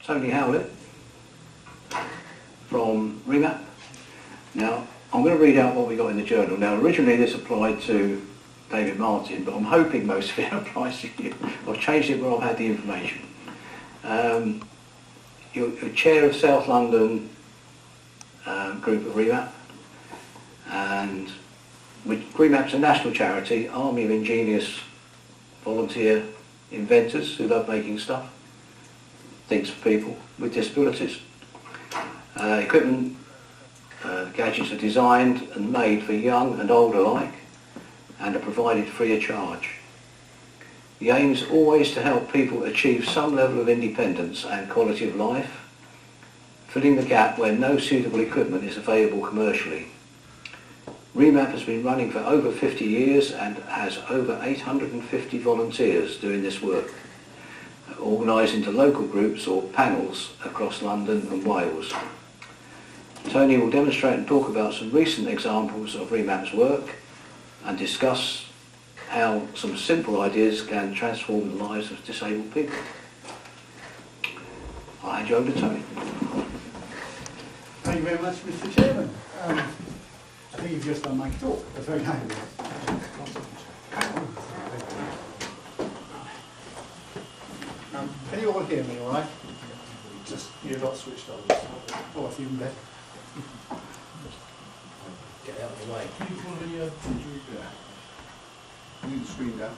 Tony Howlett from Remap. Now, I'm going to read out what we got in the journal. Now, originally this applied to David Martin, but I'm hoping most of it applies to you. I've changed it where I've had the information. You're chair of South London group of Remap, and Remap's a national charity, army of ingenious volunteer inventors who love making stuff, things for people with disabilities. Equipment, gadgets are designed and made for young and old alike and are provided free of charge. The aim is always to help people achieve some level of independence and quality of life, filling the gap where no suitable equipment is available commercially. Remap has been running for over 50 years and has over 850 volunteers doing this work, organised into local groups or panels across London and Wales. Tony will demonstrate and talk about some recent examples of Remap's work and discuss how some simple ideas can transform the lives of disabled people. I'll hand you over to Tony. Thank you very much, Mr. Chairman. I think you've just done my talk. That's very kind of you. Can you all hear me all right? Just, you're not switched on. Oh, that's even better. Get out of the way. Can you pull the Move the screen down.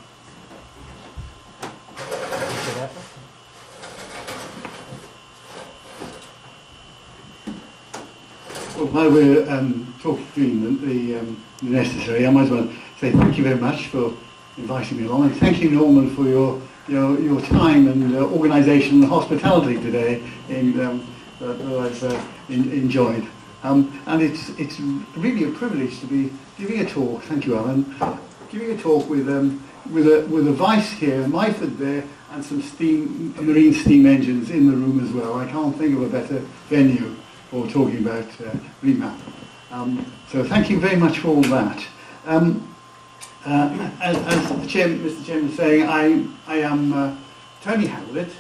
Well, while we're doing the necessary, I might as well say thank you very much for inviting me along, and thank you, Norman, for your time and organisation and hospitality today that I've enjoyed. And it's really a privilege to be giving a talk. Thank you, Alan. Giving a talk with a vice here, Myford there, and some marine steam engines in the room as well. I can't think of a better venue for talking about Remap. So thank you very much for all that. As Mr. Chairman was saying, I am Tony Howlett,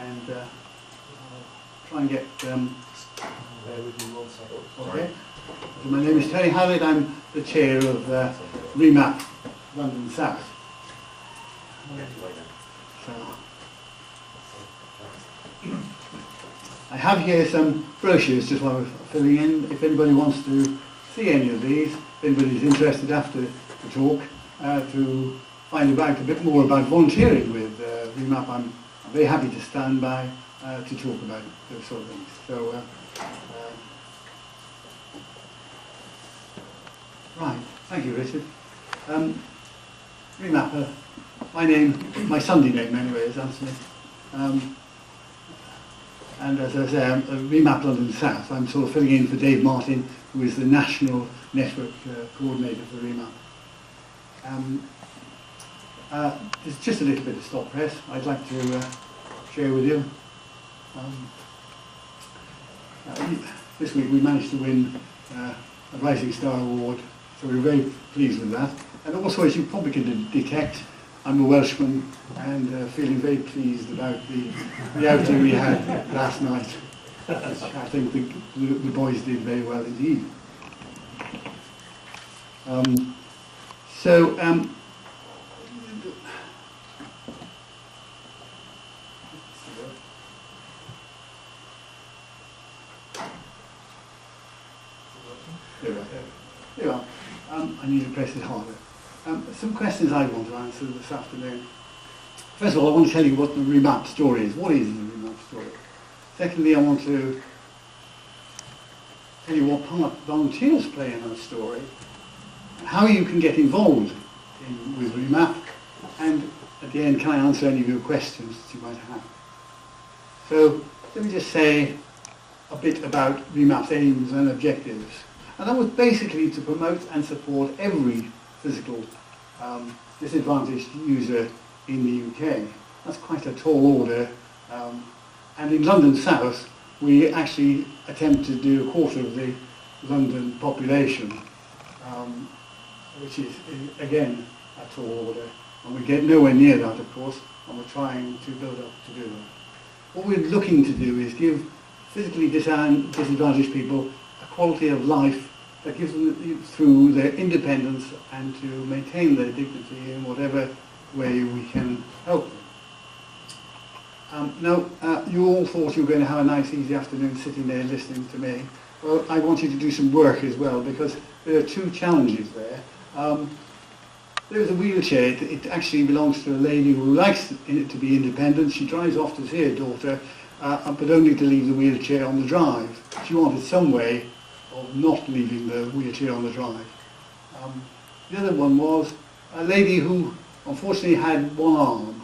and I'll try and get. Okay. So my name is Tony Howlett. I'm the chair of Remap London South. So, I have here some brochures just while we're filling in. If anybody wants to see any of these, if anybody's interested after the talk to find out a bit more about volunteering with Remap, I'm very happy to stand by to talk about those sort of things. So, right, thank you, Richard. Remap, my Sunday name anyway is Anthony. And as I say, I'm Remap London South. I'm sort of filling in for Dave Martin, who is the national network coordinator for Remap. There's just a little bit of stop press I'd like to share with you. This week we managed to win a Rising Star Award, so we're very pleased with that. And also, as you probably can detect, I'm a Welshman and feeling very pleased about the outing we had last night. I think the boys did very well indeed. There we are. I need to press it harder. Some questions I want to answer this afternoon. First of all, I want to tell you what the Remap story is. What is the Remap story? Secondly, I want to tell you what part volunteers play in that story, and how you can get involved with Remap, and at the end, can I answer any of your questions that you might have. So, let me just say a bit about Remap's aims and objectives. And that was basically to promote and support every physical disadvantaged user in the UK. That's quite a tall order. And in London South, we actually attempt to do a quarter of the London population, which is, again, a tall order. And we get nowhere near that, of course, and we're trying to build up to do that. what we're looking to do is give physically disadvantaged people a quality of life that gives them through their independence and to maintain their dignity in whatever way we can help them. Now, you all thought you were going to have a nice easy afternoon sitting there listening to me. Well, I want you to do some work as well, because there are two challenges there. There's a wheelchair. It actually belongs to a lady who likes it to be independent. She drives off to see her daughter, but only to leave the wheelchair on the drive. She wanted some way of not leaving the wheelchair on the drive. The other one was a lady who unfortunately had one arm.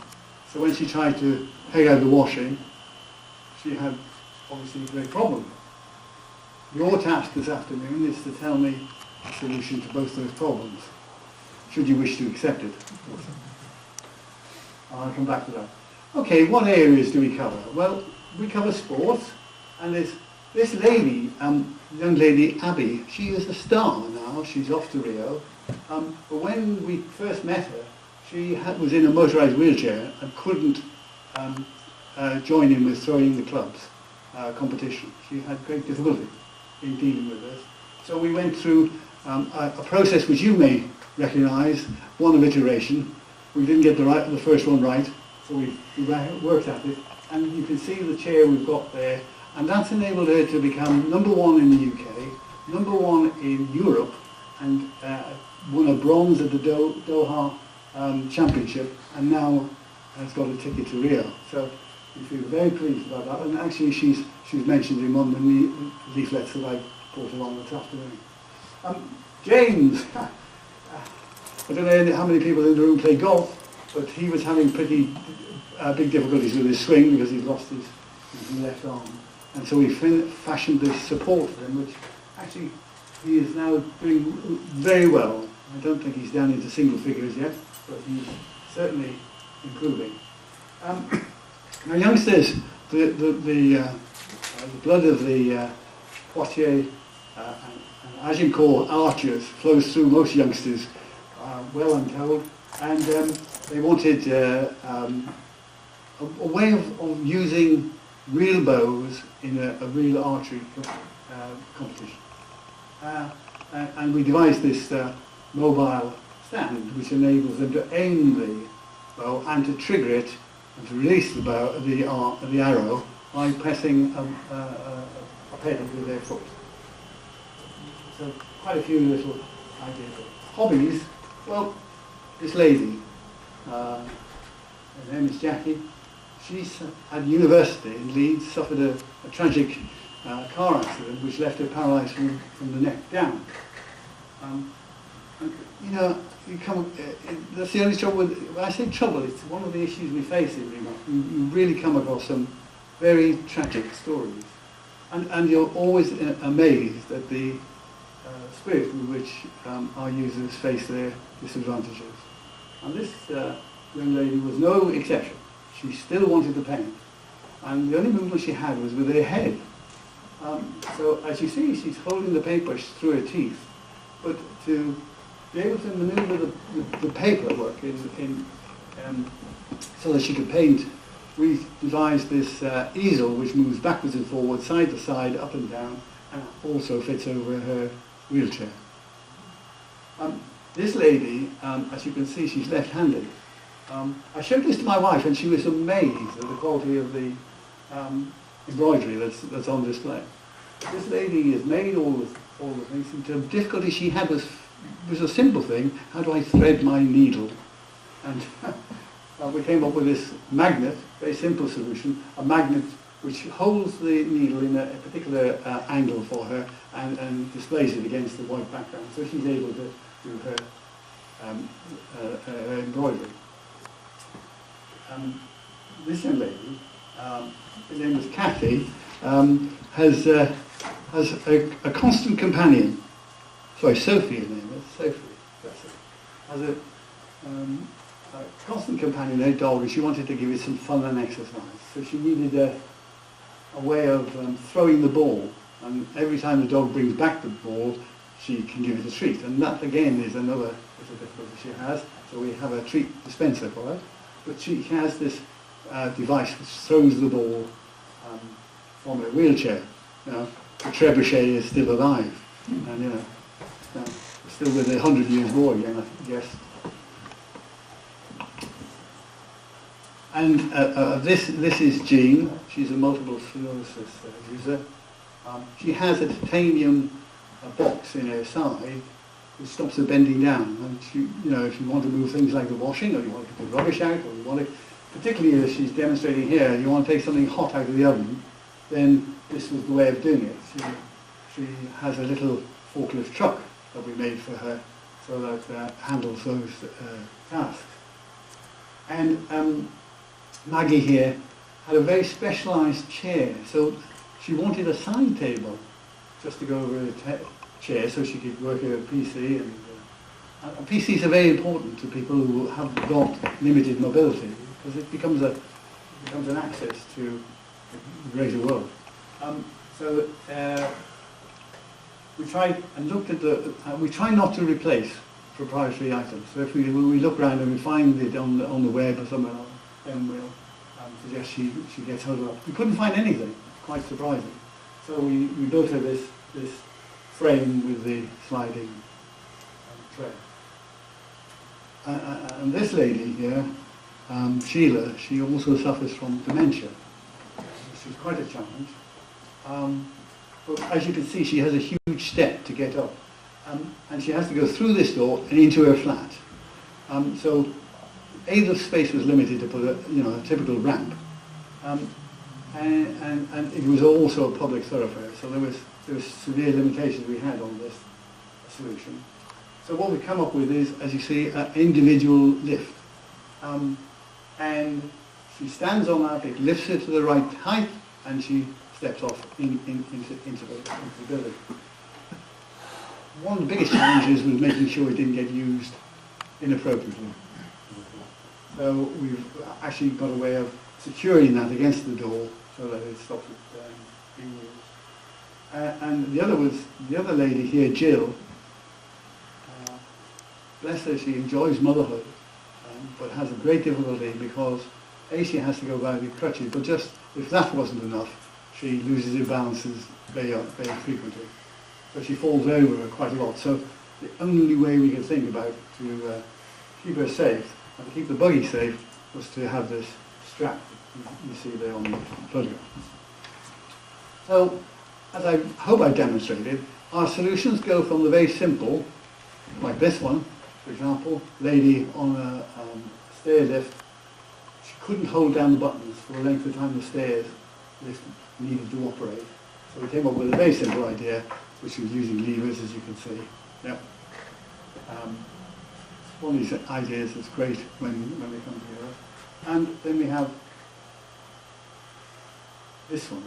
So when she tried to peg out the washing, she had obviously a great problem. Your task this afternoon is to tell me a solution to both those problems, should you wish to accept it. I'll come back to that. Okay, what areas do we cover? Well, we cover sports, and there's this lady, young lady Abby. She is a star now. She's off to Rio. But when we first met her, she was in a motorised wheelchair and couldn't join in with throwing the clubs competition. She had great difficulty in dealing with this. So we went through a process which you may recognise, one of iteration. We didn't get the first one right, so we worked at it. And you can see the chair we've got there, and that's enabled her to become #1 in the UK, #1 in Europe, and won a bronze at the Doha Championship, and now has got a ticket to Rio. So we feel very pleased about that. And actually, she's mentioned in one of the leaflets that I brought along this afternoon. James, I don't know how many people in the room play golf, but he was having pretty big difficulties with his swing because he's lost his left arm. And so we fashioned this support for him, which actually he is now doing very well. I don't think he's down into single figures yet, but he's certainly improving. Now, youngsters, the blood of the Poitiers and Agincourt archers flows through most youngsters, well I'm told, and they wanted a way of using real bows in a real archery competition. And we devised this mobile stand which enables them to aim the bow and to trigger it and to release the bow, the arrow by pressing a pedal with their foot. So quite a few little ideas. Hobbies, well, this lady, her name is Jackie. She's at university in Leeds, suffered a tragic car accident which left her paralysed from the neck down. And, you know, that's the only trouble with, when I say trouble, it's one of the issues we face in Remap. You really come across some very tragic stories. And you're always amazed at the spirit with which our users face their disadvantages. And this young lady was no exception. She still wanted to paint. And the only movement she had was with her head. So as you see, she's holding the paintbrush through her teeth. But to be able to maneuver the paperwork so that she could paint, we devised this easel which moves backwards and forwards, side to side, up and down, and also fits over her wheelchair. This lady, as you can see, she's left-handed. I showed this to my wife and she was amazed at the quality of the embroidery that's on display. This lady has made all the things. And the difficulty she had was a simple thing: how do I thread my needle? And we came up with this magnet, very simple solution, a magnet which holds the needle in a particular angle for her and displays it against the white background. So she's able to do her embroidery. This young lady, her name was Kathy, has a constant companion. Sorry, Sophie, her name is Sophie. That's it. Has a constant companion, her dog, and she wanted to give it some fun and exercise. So she needed a way of throwing the ball, and every time the dog brings back the ball, she can give it a treat. And that again is another little difficulty she has. So we have a treat dispenser for her. But she has this device which throws the ball from a wheelchair. You know, the trebuchet is still alive, and you know, still with 100 years war again, I guess. And this is Jean. She's a multiple sclerosis user. She has a titanium box in her side which stops her bending down. And she, you know, if you want to move things like the washing, or you want to put rubbish out, or you want to, particularly as she's demonstrating here, you want to take something hot out of the oven, then this was the way of doing it. She has a little forklift truck that we made for her so that handles those tasks. And Maggie here had a very specialised chair, so she wanted a side table just to go over a chair so she could work her PC. And PCs are very important to people who have got limited mobility because it becomes an access to the greater world. So we tried and looked at we try not to replace proprietary items. So if we look around and we find it on the web or somewhere else, then we'll suggest she gets hold of it. We couldn't find anything, quite surprising. So we built her this frame with the sliding tray. And this lady here, Sheila, she also suffers from dementia. She's quite a challenge. But as you can see, she has a huge step to get up. And she has to go through this door and into her flat. So the space was limited to put a typical ramp. And it was also a public thoroughfare, so there was severe limitations we had on this solution. So what we come up with is, as you see, an individual lift. And she stands on that, it lifts her to the right height, and she steps off into the building. One of the biggest challenges was making sure it didn't get used inappropriately. So we've actually got a way of securing that against the door so that it stops it being used. And the other lady here, Jill. Bless her, she enjoys motherhood, but has a great difficulty because she has to go about with crutches, but just if that wasn't enough, she loses her balances very frequently. So she falls over quite a lot. So the only way we could think about to keep her safe and to keep the buggy safe was to have this strap you see there on the photograph. So, as I hope I've demonstrated, our solutions go from the very simple, like this one, for example, lady on a stair lift, she couldn't hold down the buttons for the length of time the stairs lift needed to operate. So we came up with a very simple idea, which was using levers, as you can see. Yep. One of these ideas that's great when they come together. And then we have this one,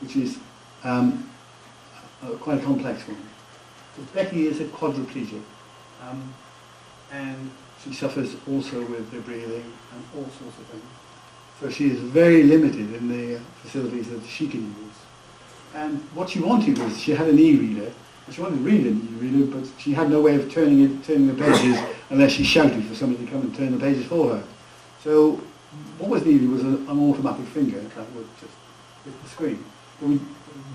which is quite a complex one. So Becky is a quadriplegic, and she suffers also with the breathing and all sorts of things. So she is very limited in the facilities that she can use. And what she wanted was, she had an e-reader, and she wanted to read an e-reader, but she had no way of turning the pages unless she shouted for somebody to come and turn the pages for her. So what was needed was an automatic finger that would just hit the screen.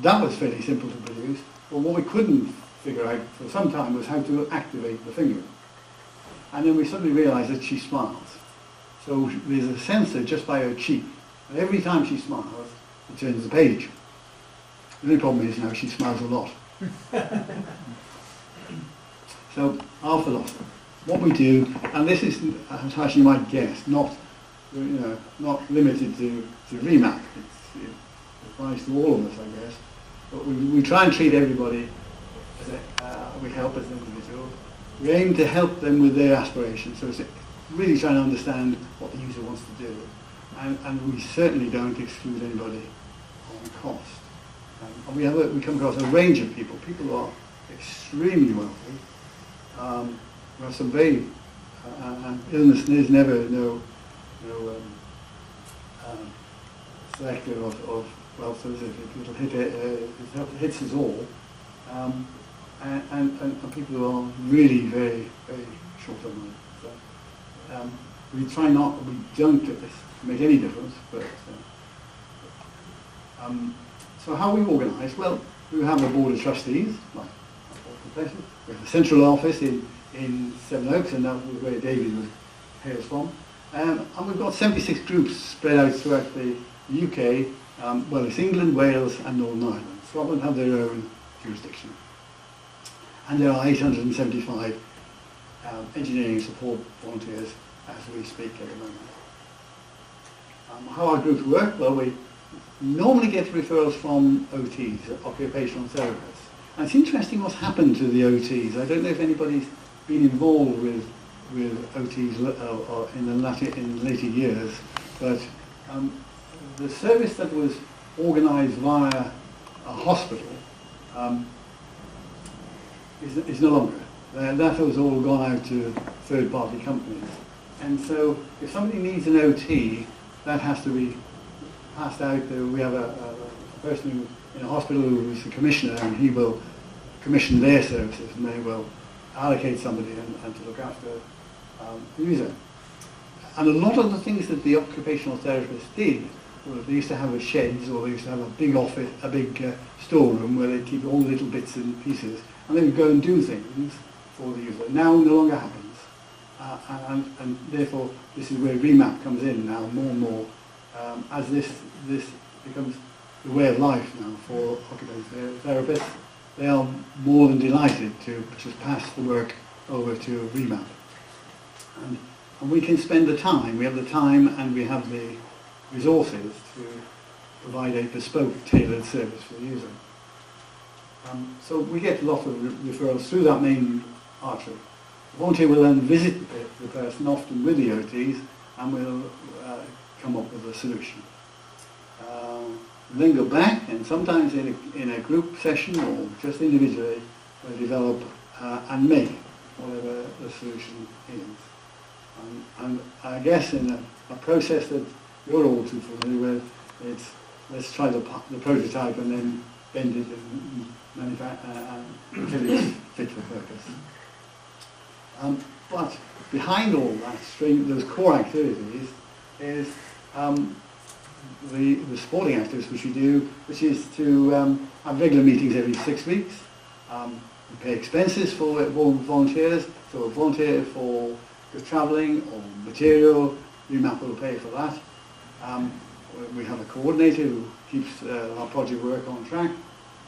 That was fairly simple to produce, but what we couldn't figure out for some time was how to activate the finger. And then we suddenly realized that she smiles. So there's a sensor just by her cheek, and every time she smiles, it turns the page. The only problem is now she smiles a lot. So our philosophy, what we do, and this is, as you might guess, not limited to Remap. It applies to all of us, I guess. But we try and treat everybody as we help as individuals. We aim to help them with their aspirations. So it's really trying to understand what the user wants to do. And we certainly don't exclude anybody on cost. And we come across a range of people. People who are extremely wealthy. We have some very, and illness is never selective of wealth, so it hits us all. And people who are really very, very short of money. So, we don't make any difference, but So how we organise? Well, we have a board of trustees, like we have a central office in Sevenoaks, and that was where David hails from. And we've got 76 groups spread out throughout the UK. Well, it's England, Wales and Northern Ireland. Scotland have their own jurisdiction. And there are 875 engineering support volunteers as we speak at the moment. How our groups work? Well, we normally get referrals from OTs, occupational therapists. And it's interesting what's happened to the OTs. I don't know if anybody's been involved with OTs or in later years, but the service that was organised via a hospital is no longer. That has all gone out to third-party companies. And so if somebody needs an OT, that has to be passed out. We have a person in a hospital who is the commissioner, and he will commission their services, and they will allocate somebody and to look after the user. And a lot of the things that the occupational therapists did, well, they used to have sheds, or they used to have a big office, a big storeroom where they keep all the little bits and pieces, and they would go and do things for the user. Now no longer happens. And therefore, this is where Remap comes in now more and more, as this becomes the way of life now for occupational therapists. They are more than delighted to just pass the work over to Remap. And we can spend the time, we have the time and we have the resources to provide a bespoke, tailored service for the user. So we get a lot of referrals through that main artery. The volunteer will then visit the person, often with the OTs, and will come up with a solution. Then go back, and sometimes in a group session or just individually, we'll develop and make whatever the solution is. And I guess in a process that you're all too familiar with, it's let's try the prototype and then bend it and manufacture until it's fit for purpose. But behind all that, those core activities, is the supporting activities which we do, which is to have regular meetings every 6 weeks. We pay expenses for volunteers, so a volunteer for travelling or material, Remap will pay for that. We have a coordinator who keeps our project work on track.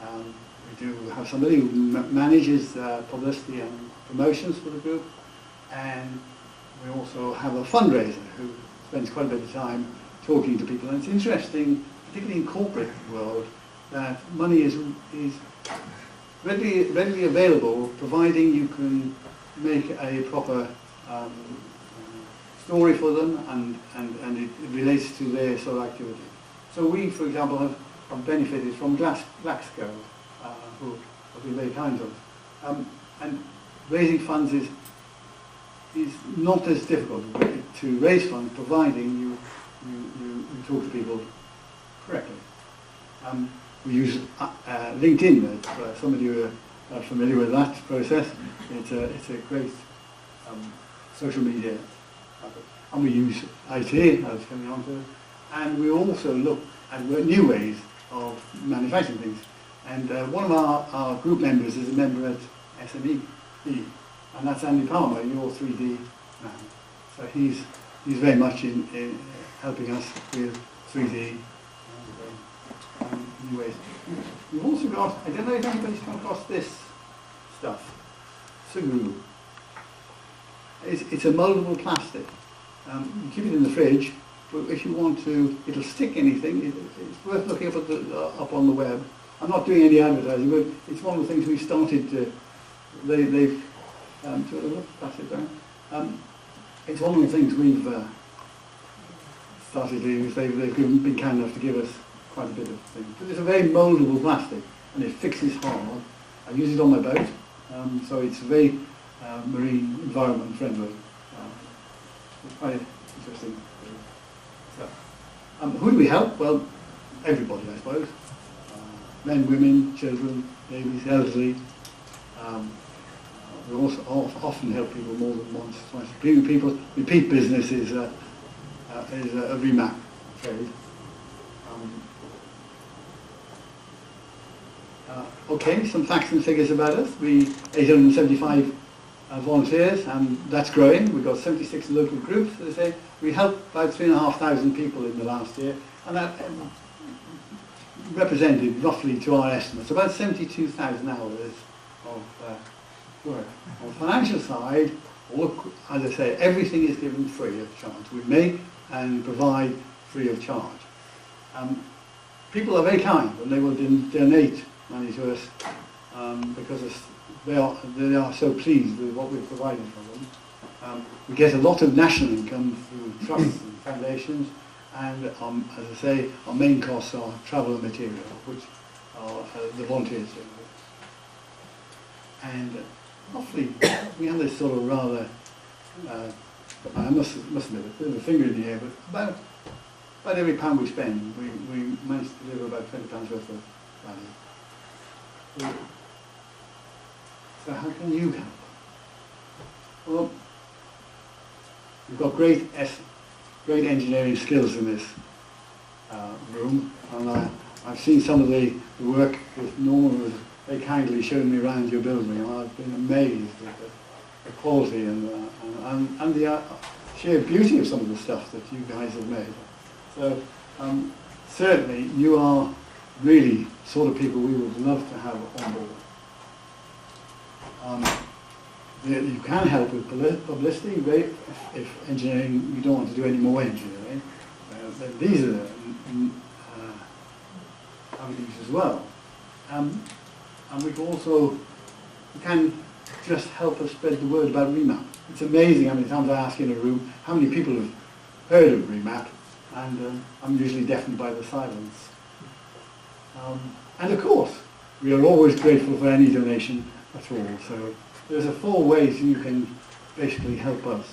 We do have somebody who manages publicity and promotions for the group, and we also have a fundraiser who spends quite a bit of time talking to people. And it's interesting, particularly in corporate world, that money is readily available, providing you can make a proper story for them and it relates to their sort of activity. So we, for example, have benefited from Glasgow, who have been very kind to us. And raising funds is not as difficult to raise funds, providing you talk to people correctly. We use LinkedIn. Some of you are familiar with that process. It's a great social media, and we use IT, I was coming on to, and we also look at new ways of manufacturing things. And one of our group members is a member at SMEE, and that's Andy Palmer, your 3D man. So he's very much in helping us with 3D and new ways. We've also got, I don't know if anybody's come across this stuff, Sugu. It's a mouldable plastic. You keep it in the fridge, but if you want to, it'll stick anything. It's worth looking up on the web. I'm not doing any advertising, but it's one of the things we started to. They've pass it down. It's one of the things we've started to use. They've been kind enough to give us quite a bit of things. But it's a very mouldable plastic, and it fixes hard. I use it on my boat, so it's very marine environment friendly. It's quite interesting stuff. Who do we help? Well, everybody, I suppose. Men, women, children, babies, elderly. We also often help people more than once, twice. Repeat business is a Remap trade. Okay, some facts and figures about us. We 875 volunteers, and that's growing. We've got 76 local groups, as I say. We helped about 3,500 people in the last year, and that represented roughly, to our estimates, about 72,000 hours of work. On the financial side, as I say, everything is given free of charge. We make and provide free of charge. People are very kind, and they will donate money to us because they are so pleased with what we're providing for them. We get a lot of national income through trusts and foundations, and as I say, our main costs are travel and material, which are the volunteers do. And roughly, we have this sort of rather, I must admit, a bit of a finger in the air, but about every pound we spend, we manage to deliver about £20 worth of value. So how can you help? Well, we've got great engineering skills in this room, and I've seen some of the work that Norman was very kindly showing me around your building, and I've been amazed at the quality and the sheer beauty of some of the stuff that you guys have made. So certainly you are really sort of people we would love to have on board. You can help with publicity, if engineering, you don't want to do any more engineering. These are avenues as well. And we can just help us spread the word about Remap. It's amazing how many times I ask in a room how many people have heard of Remap, and I'm usually deafened by the silence. And of course, we are always grateful for any donation at all. So there's 4 ways you can basically help us.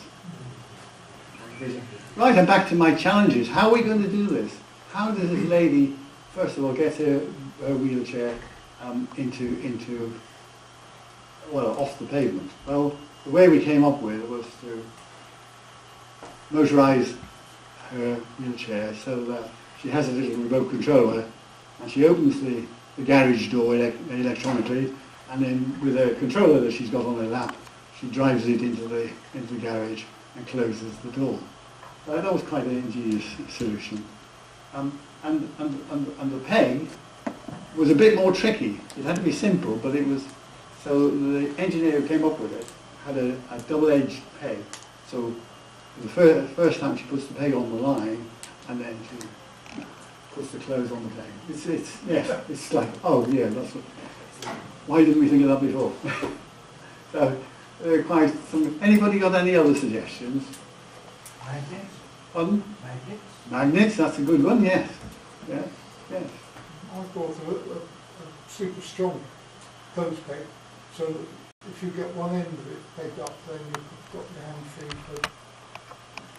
Right, and back to my challenges. How are we going to do this? How does this lady, first of all, get her wheelchair off the pavement? Well, the way we came up with it was to motorise her wheelchair so that she has a little remote controller, and she opens the garage door electronically, and then with a controller that she's got on her lap, she drives it into the garage and closes the door. That was quite an ingenious solution. And the peg was a bit more tricky. It had to be simple, but it was, so the engineer who came up with it had a double-edged peg. So the first time she puts the peg on the line, and then she puts the clothes on the peg. It's like, oh yeah, that's what, why didn't we think of that before? So quite some. Anybody got any other suggestions? Magnets. Pardon? Magnets. Magnets, that's a good one, yes. Yeah, yes. I bought a super strong clothes peg, so that if you get one end of it pegged up, then you've got your hand free for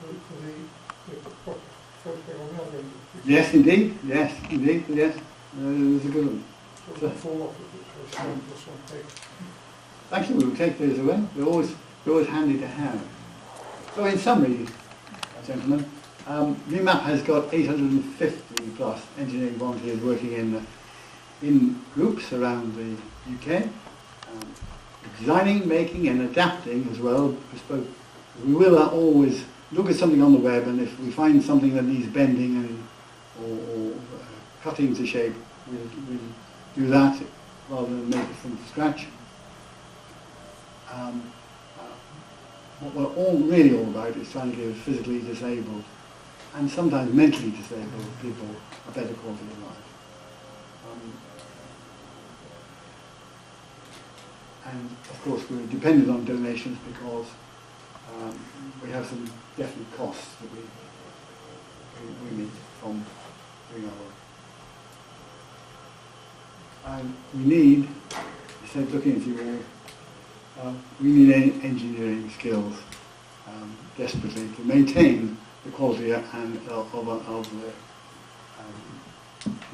the clothes peg on the other end. Yes, indeed. Yes, indeed. Yes. There's a good one. So it doesn't fall off if it's very strong, just one peg. Actually, we'll take those away. They're always handy to have. So in summary, gentlemen, Remap has got 850 plus engineering volunteers working in groups around the UK, designing, making and adapting as well, bespoke. We will always look at something on the web, and if we find something that needs bending or cutting to shape, we'll do that rather than make it from scratch. What we're really all about is trying to give physically disabled and sometimes mentally disabled people a better quality of life. And of course we're dependent on donations because we have some definite costs that we need from doing our work. And we need, instead of looking at you all, we need engineering skills desperately to maintain the quality of the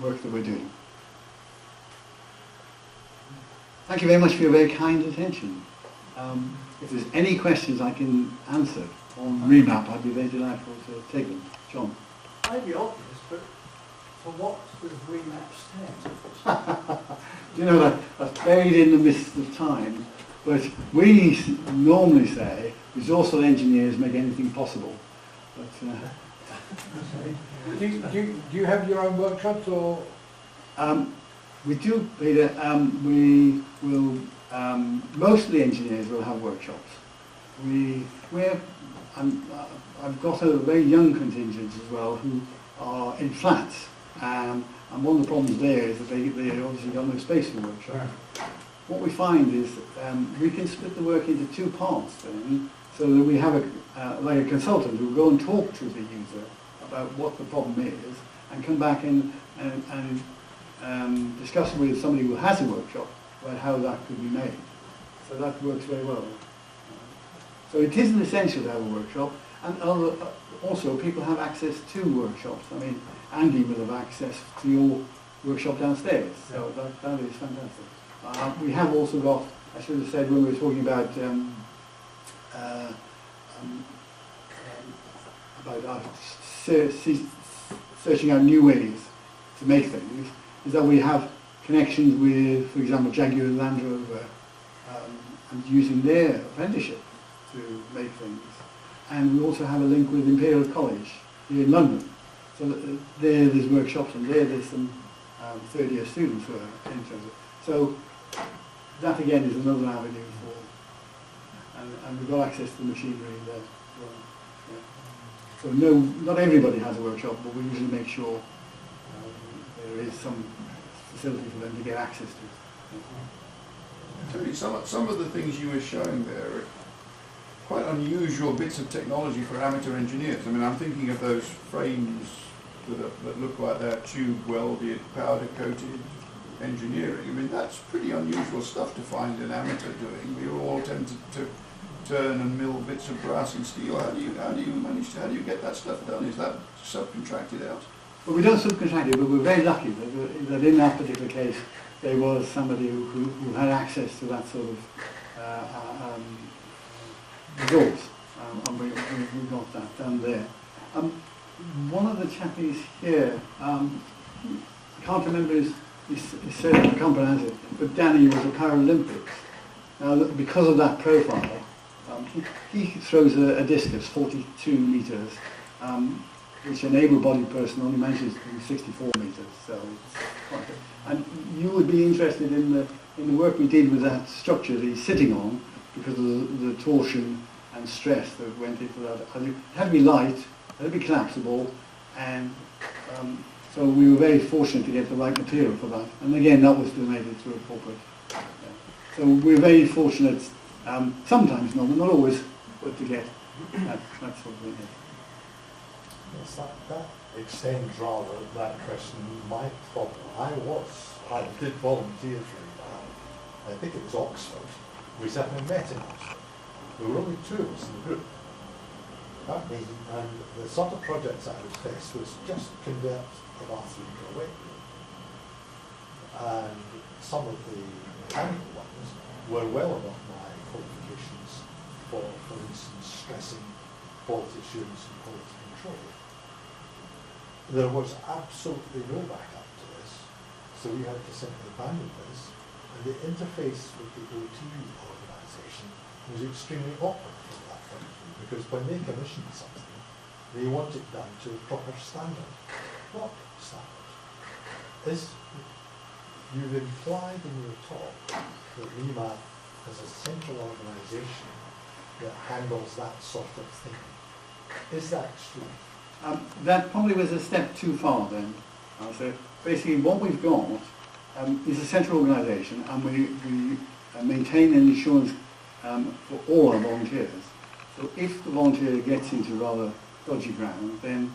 work that we're doing. Thank you very much for your very kind attention. If there's any questions I can answer on Remap, I'd be very delightful to take them. John? Maybe obvious, but For what does Remap stand? You know, that's buried in the mist of time, but we normally say resourceful engineers make anything possible. But, Do you have your own workshops or? we do, Peter. We will. Most of the engineers will have workshops. I've got a very young contingent as well who are in flats, and one of the problems there is that they obviously got no space for workshops. What we find is we can split the work into two parts then, so that we have like a consultant who will go and talk to the user about what the problem is, and come back and discuss with somebody who has a workshop about how that could be made. So that works very well. So it isn't essential to have a workshop, and also people have access to workshops. I mean, Andy will have access to your workshop downstairs, so that is fantastic. We have also got, I should have said when we were talking about searching out new ways to make things, is that we have connections with, for example, Jaguar Land Rover, and using their apprenticeship to make things. And we also have a link with Imperial College here in London. So there's workshops, and there's some third-year students who are interested. So that again is another avenue for, and we've got access to the machinery there. Yeah. So no, not everybody has a workshop, but we usually make sure there is some facility for them to get access to. Tony, some of the things you were showing there are quite unusual bits of technology for amateur engineers. I mean, I'm thinking of those frames that look like they're tube welded, powder coated engineering. I mean, that's pretty unusual stuff to find an amateur doing. We all tend to turn and mill bits of brass and steel. How do you get that stuff done? Is that subcontracted out? Well, we don't subcontract it, but we're very lucky that in that particular case there was somebody who had access to that sort of resource, and we got that down there. One of the chappies here, I can't remember his surname, I can't pronounce it, but Danny was a Paralympics. Now, because of that profile, he throws a discus 42 metres, which an able-bodied person only manages to do 64 metres. So it's quite good. And you would be interested in the work we did with that structure that he's sitting on, because of the torsion and stress that went into that. It had to be light, it had to be collapsible, and so we were very fortunate to get the right material for that. And again, that was donated through a corporate. So we're very fortunate, sometimes, not always, but to get that sort of thing. Yes, that extends rather that question my problem. I did volunteer for Remap. I think it was Oxford. We sat and met in Oxford. There were only two of us in the group. And the sort of projects I was faced was just convert the bathroom to a wet room. And some of the mechanical ones were well above my qualifications for instance, stressing quality assurance and quality control. There was absolutely no backup to this, so we had to simply abandon this, and the interface with the OT organisation was extremely awkward from that point of view, because when they commission something, they want it done to a proper standard. What standard? You've implied in your talk that Remap is a central organisation that handles that sort of thing. Is that true? That probably was a step too far then. So basically what we've got is a central organisation, and we maintain an insurance for all our volunteers. So if the volunteer gets into rather dodgy ground, then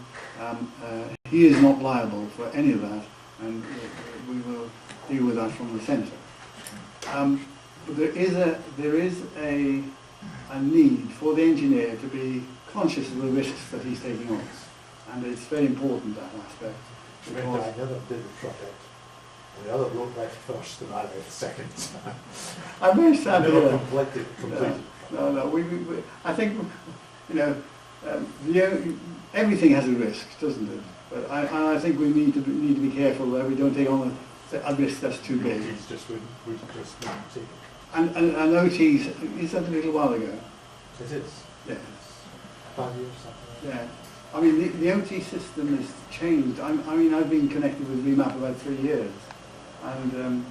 he is not liable for any of that, and we will deal with that from the centre. But there is a need for the engineer to be conscious of the risks that he's taking on. And it's very important, that aspect. I never did the project. And the other bloke left first and I left second. I'm very sad to hear Never that. completed. No. I think, everything has a risk, doesn't it? But I think we need to be careful that we don't take on a risk that's too big. It's just we just wouldn't take it. And OTs, is that a little while ago? It is. Yeah. 5 years, something like that. Yeah. I mean, the OT system has changed. I mean, I've been connected with Remap about 3 years. And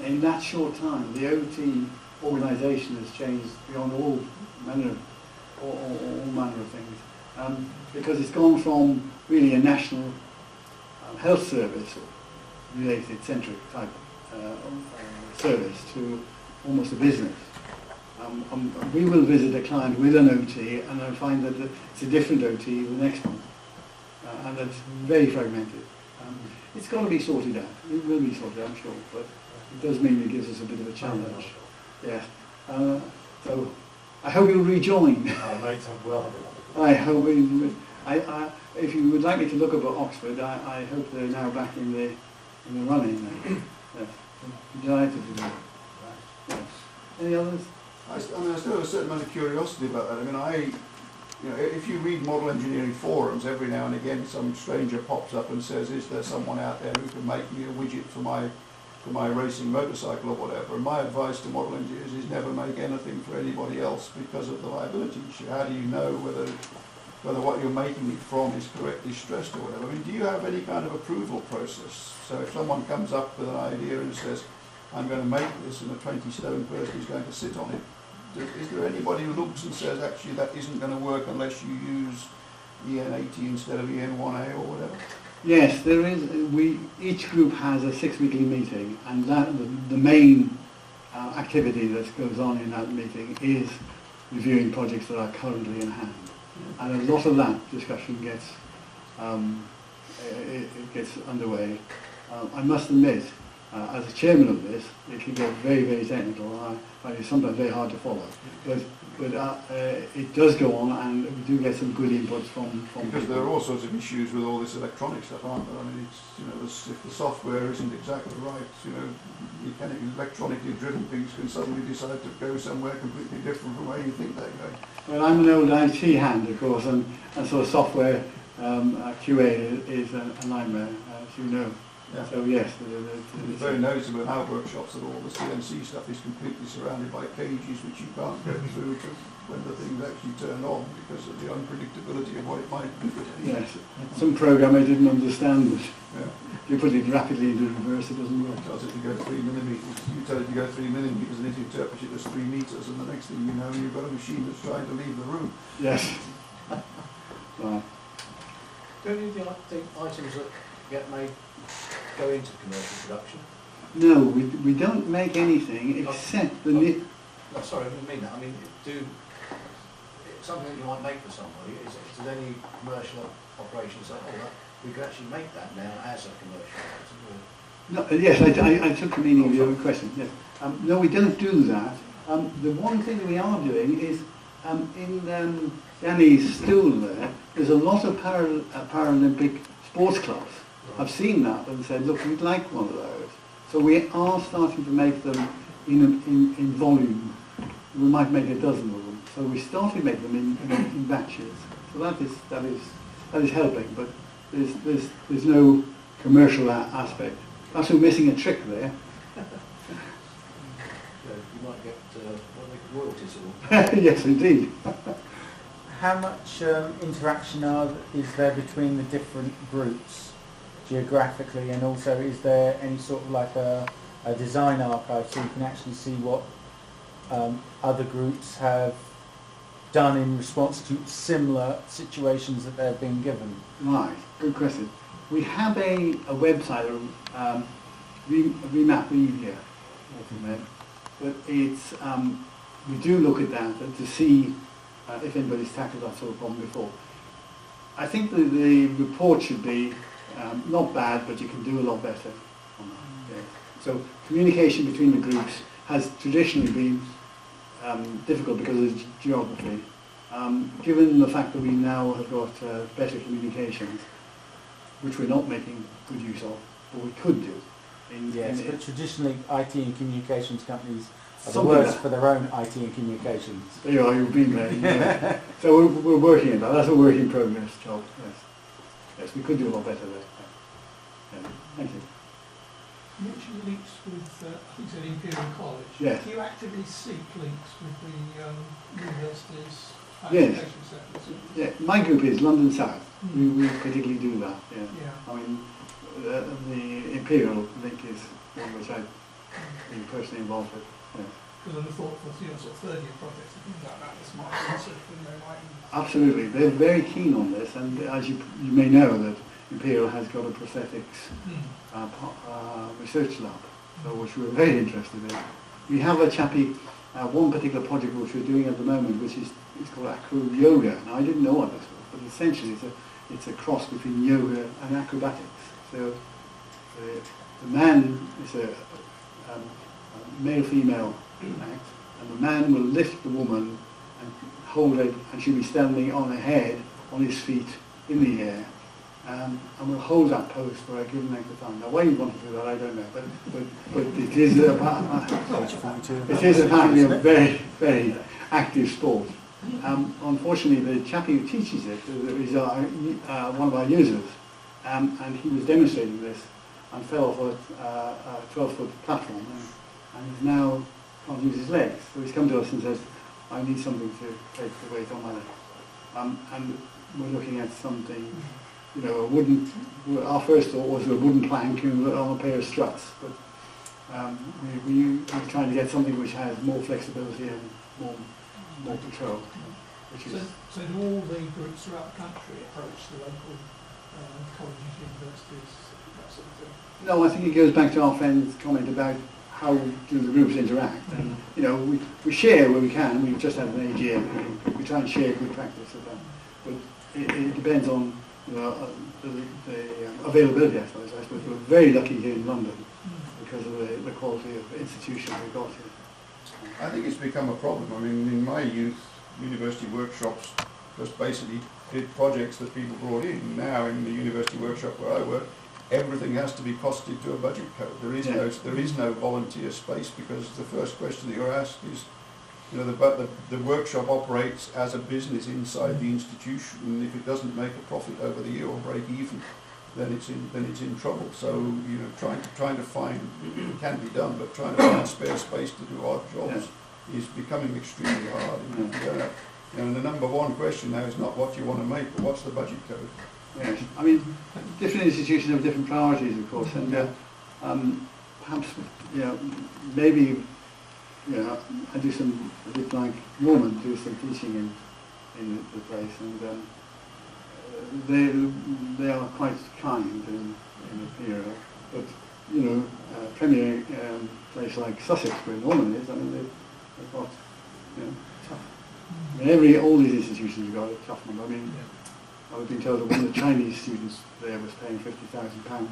in that short time, the OT organisation has changed beyond all manner of things. Because it's gone from really a national health service related centric type service to almost a business. We will visit a client with an OT and I find that it's a different OT the next one. And it's very fragmented. It's got to be sorted out. It will be sorted out, I'm sure, but it does mean it gives us a bit of a challenge. Yes. So I hope you'll rejoin. Mate, I'm well. I hope if you would like me to look up at Oxford, I hope they're now back in the running. Yes. Delighted to do it. Yes. Any others? I still have a certain amount of curiosity about that. I mean, if you read model engineering forums, every now and again some stranger pops up and says, is there someone out there who can make me a widget for my racing motorcycle or whatever? And my advice to model engineers is never make anything for anybody else because of the liability issue. How do you know whether what you're making it from is correctly stressed or whatever? I mean, do you have any kind of approval process? So if someone comes up with an idea and says, I'm going to make this and a 20-stone person is going to sit on it, is there anybody who looks and says, actually, that isn't going to work unless you use EN80 instead of EN1A or whatever? Yes, there is. Each group has a 6-weekly meeting, and the main activity that goes on in that meeting is reviewing projects that are currently in hand. And a lot of that discussion gets underway. I must admit, as a chairman of this, it can get very, very technical. I find it sometimes very hard to follow. But it does go on, and we do get some good inputs from because people. there are all sorts of issues with all this electronic stuff, aren't there? I mean, if the software isn't exactly right, electronically driven things can suddenly decide to go somewhere completely different from where you think they're going. Well, I'm an old IT hand, of course, and so software QA is a nightmare, as you know. Yeah. So yes, It's very noticeable in our workshops that all the CNC stuff is completely surrounded by cages which you can't get through to when the thing's actually turned on because of the unpredictability of what it might do. yes, some programmer didn't understand it. Yeah. You put it rapidly into reverse, it doesn't work. It tells it to go 3 millimeters. You tell it to go 3 millimeters and it interprets it as 3 meters, and the next thing you know, you've got a machine that's trying to leave the room. Yes. Right. Do any of the items that get made go into commercial production? No, we don't make anything except the... No, sorry, I didn't mean that. I mean, something that you might make for somebody, is there any commercial operations that, we could actually make that now as a commercial item? No, yes, I took the meaning of your question. Yes. No, we don't do that. The one thing we are doing is in Danny's stool there's a lot of Paralympic sports clubs. I've seen that and said, look, we'd like one of those. So we are starting to make them in volume. We might make a dozen of them. So we started making them in batches. So that is helping, but there's no commercial aspect. Perhaps we're missing a trick there. You might get royalties or... Yes, indeed. How much interaction is there between the different groups geographically, and also is there any sort of like a design archive so you can actually see what other groups have done in response to similar situations that they've been given? Right, good question. We have a website, Remap here, but it's we do look at that to see if anybody's tackled that sort of problem before. I think the report should be not bad, but you can do a lot better on that. Yeah. So communication between the groups has traditionally been difficult because of geography. Given the fact that we now have got better communications, which we're not making good use of, but we could do. Yes, but traditionally IT and communications companies are the Something worst like for their own IT and communications. There you are, you've been there. Yeah. So we're working on that. That's a work in progress job, yes. yes, we could do a lot better there. Yeah. Thank you. You mentioned links with, I think you said Imperial College. Yes. Do you actively seek links with the universities, Yes. education sectors? Yeah, my group is London South. Hmm. We particularly do that. Yeah. Yeah. I mean, the Imperial link is one which I've been personally involved with. Yeah. Because I'd have thought for sort of third year projects and things like that, this might be something they might. Absolutely, they're very keen on this, and as you may know, that Imperial has got a prosthetics research lab, so which we're very interested in. We have a chappie, one particular project which we're doing at the moment, which is it's called acro yoga. Now I didn't know what this was, but essentially it's a cross between yoga and acrobatics. So the man is a male-female act, and the man will lift the woman and hold it, and she'll be standing on her head, on his feet, in the air, and we'll hold that pose for a given length of time. Now, why you want to do that, I don't know, but it is apparently a very, very active sport. Unfortunately, the chappie who teaches it is one of our users, and he was demonstrating this and fell off a 12-foot platform, and he's now can't use his legs. So he's come to us and says, I need something to take the weight on my leg. And we're looking at something, you know, a wooden, our first thought was a wooden plank on a pair of struts, but we're trying to get something which has more flexibility and more control. Which is So do all the groups throughout the country approach the local colleges, universities, that sort of thing? No, I think it goes back to our friend's comment about how do the groups interact. And, you know, we share where we can. We've just had an AGM. We try and share good practice with them. But it depends on the availability, I suppose. We're very lucky here in London because of the quality of institution we've got here. I think it's become a problem. I mean, in my youth, university workshops just basically did projects that people brought in. Now, in the university workshop where I work, everything has to be costed to a budget code. There is no volunteer space, because the first question that you're asked is, you know, the workshop operates as a business inside the institution, and if it doesn't make a profit over the year or break even, then it's in trouble. So, you know, trying to find, it can be done, but trying to find spare space to do odd jobs is becoming extremely hard. And the number one question now is not what you want to make, but what's the budget code? Yes, I mean, different institutions have different priorities, of course, and perhaps, you know, maybe, you know, I do some, a bit like Norman, do some teaching in the place, and they are quite kind in Imperial, but, you know, premier place like Sussex, where Norman is, I mean, they've got, you know, tough. I mean, all these institutions have got a tough number. I mean, I've been told that one of the Chinese students there was paying £50,000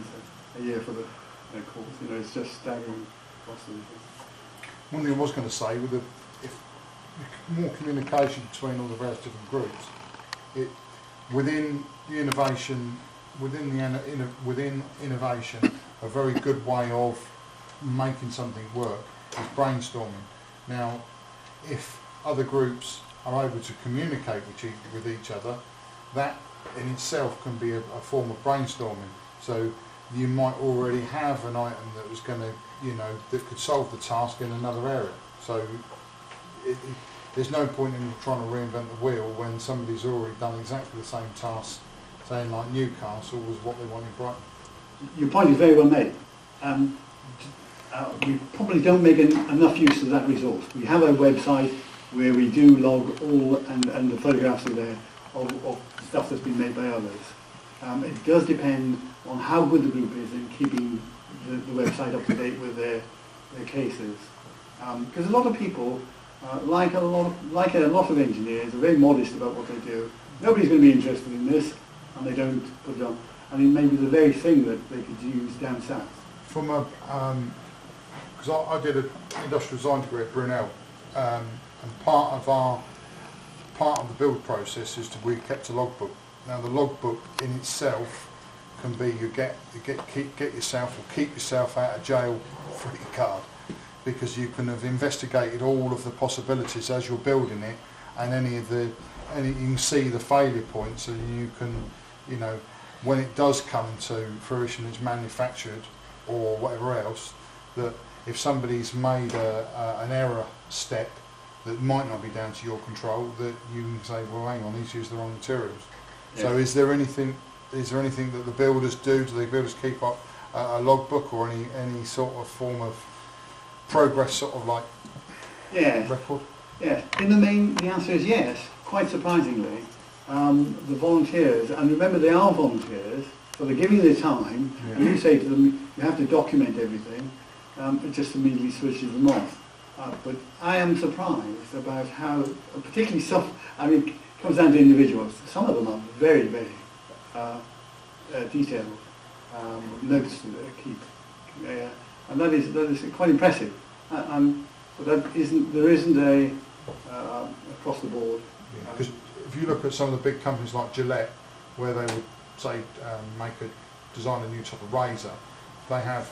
a year for their course. You know, it's just staggering costs. One thing I was going to say, with if more communication between all the various different groups, within innovation, a very good way of making something work is brainstorming. Now, if other groups are able to communicate with each other, that in itself can be a form of brainstorming. So you might already have an item that was going to, you know, that could solve the task in another area. So there's no point in trying to reinvent the wheel when somebody's already done exactly the same task, saying like Newcastle was what they wanted Brighton. Your point is very well made. We probably don't make enough use of that resource. We have a website where we do log all, and the photographs are there, of stuff that's been made by others. It does depend on how good the group is in keeping the website up to date with their cases. Because a lot of people, like a lot of engineers, are very modest about what they do. Nobody's going to be interested in this, and they don't put it on. And it may be the very thing that they could use down south. From because I did an industrial design degree at Brunel, and part of the build process is we kept a logbook. Now the logbook in itself can be you get yourself or keep yourself out of jail free card, because you can have investigated all of the possibilities as you're building it, and you can see the failure points, and you can, you know, when it does come to fruition, it's manufactured or whatever else, that if somebody's made an error step that might not be down to your control, that you can say, well, hang on, he's used the wrong materials. Yeah. So is there anything that the builders do? Do the builders keep up a logbook or any sort of form of progress, sort of like Yeah. record? Yes, in the main, the answer is yes. Quite surprisingly, the volunteers, and remember they are volunteers, so they're giving their time, and you say to them, you have to document everything, it just immediately switches them off. But I am surprised about how, particularly some, I mean, it comes down to individuals. Some of them are very, very detailed notes to keep, and that is quite impressive. But that there isn't a across the board. Because if you look at some of the big companies like Gillette, where they would say design a new type of razor, they have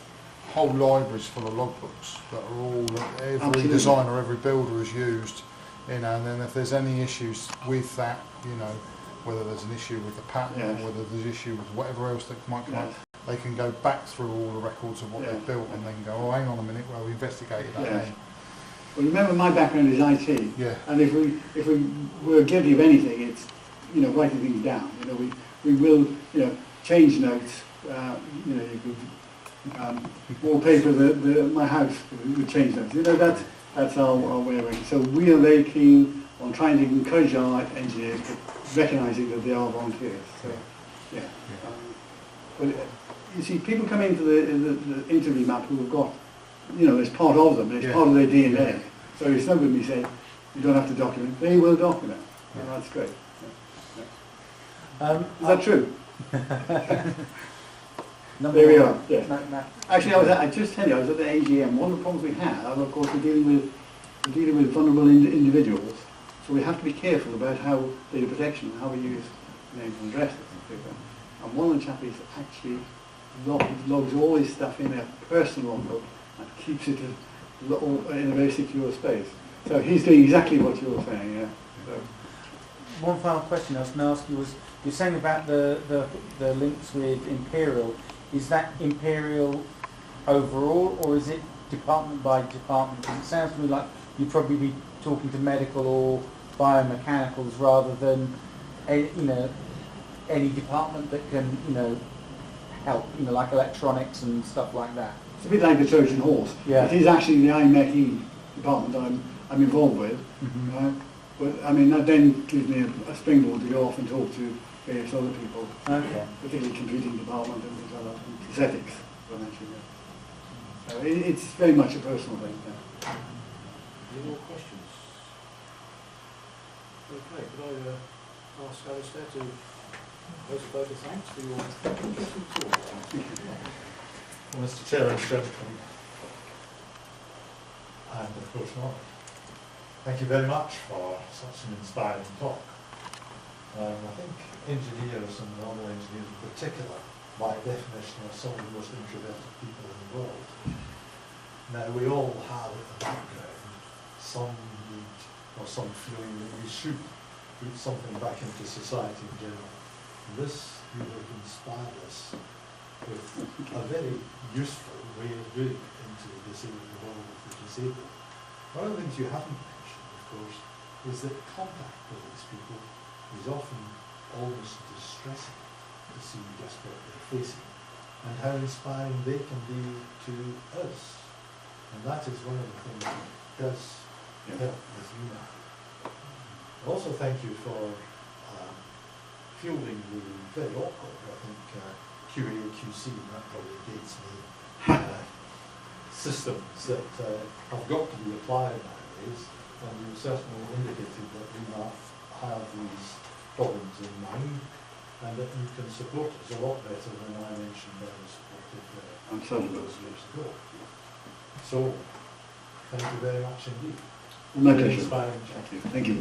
whole libraries full of logbooks that are all every Absolutely. designer, every builder has used. And then if there's any issues with that, whether there's an issue with the pattern Yes. or whether there's an issue with whatever else that might come Yes. up, they can go back through all the records of what Yeah. they've built and then go, oh, hang on a minute, well, we investigated that. Yes. Then. Well, remember my background is IT, Yeah. and if we were guilty of anything, it's writing things down. We will change notes. You could wallpaper my house with change notes. That's our way of working. So we are very keen on trying to encourage our engineers to recognising that they are volunteers. So yeah. But you see, people come into the interview map who have got, it's part of them, it's part of their DNA. So it's not going to be saying, you don't have to document. They will document. And that's great. Is that true? There we are. Yeah. No. Actually, I just tell you, I was at the AGM. One of the problems we have, of course, we're dealing with vulnerable individuals. So we have to be careful about how data protection, how we use names and addresses and things like that. And one of the chappies actually logs all his stuff in a personal logbook and keeps it in a very secure space. So he's doing exactly what you were saying, yeah. So, One final question I was going to ask you was, you're saying about the links with Imperial. Is that Imperial overall, or is it department by department? Because it sounds to me like you'd probably be talking to medical or biomechanicals rather than any department that can help, like electronics and stuff like that. it's a bit like the Trojan horse. Yeah. It is actually the IMEC department I'm involved with. Mm-hmm. But I mean, that then gives me a springboard to go off and talk to various other people, Okay. particularly computing department and things like that, and aesthetics, I mentioned. Yeah. So it's very much a personal thing. Yeah. Any more questions? Okay, could I ask Alistair to pose a vote of thanks for your interesting talk? Well, Mr. Chair and gentlemen, and of course Mark, thank you very much for such an inspiring talk. I think engineers and normal engineers in particular, by definition, are some of the most introverted people in the world. Now, we all have at the background some need or some feeling that we should put something back into society in general. And this, you have inspired us with a very useful way of doing it into the world of the disabled. One of the things you haven't mentioned, of course, is that contact with these people is often almost distressing to see just what they're facing and how inspiring they can be to us. And that is one of the things that does help with Remap. Also, thank you for fielding the very awkward, I think, QA, QC, and that probably dates me, systems that have got to be applied nowadays. And you certainly indicated that Remap have these problems in mind, and that you can support us a lot better than I mentioned I was supported some of those years ago. So, thank you very much indeed. My Very pleasure. inspiring chat. Thank you.